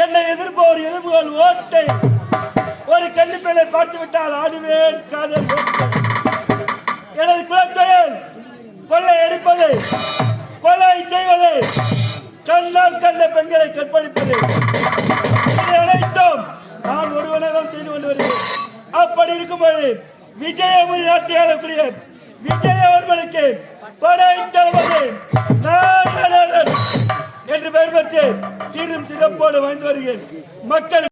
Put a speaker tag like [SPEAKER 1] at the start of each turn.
[SPEAKER 1] என்னை எதிர்ப்போர் எலும்புகள் ஓட்டை. ஒரு கன்னிப்பெண்ணை பார்த்து விட்டால் ஆடுவேன் காதல் ஓட்டை. எனது குலத்தொழில் கொள்ளை அடிப்பது, கொலை செய்வது, கண்ணால் கண்ட பெண்களை கற்பழிப்பது, இதை அனைத்தும் நான் ஒருவனதான் செய்து கொண்டு வருகிறேன். அப்படி இருக்கும்போது விஜயபுரி நாட்டை ஆளக்கூடிய விஜயவர்மனுக்கு படை தளபதி என்று பெயர் பெற்று சீரும் சிறப்போடு வாழ்ந்து வருகிறேன். மக்கள்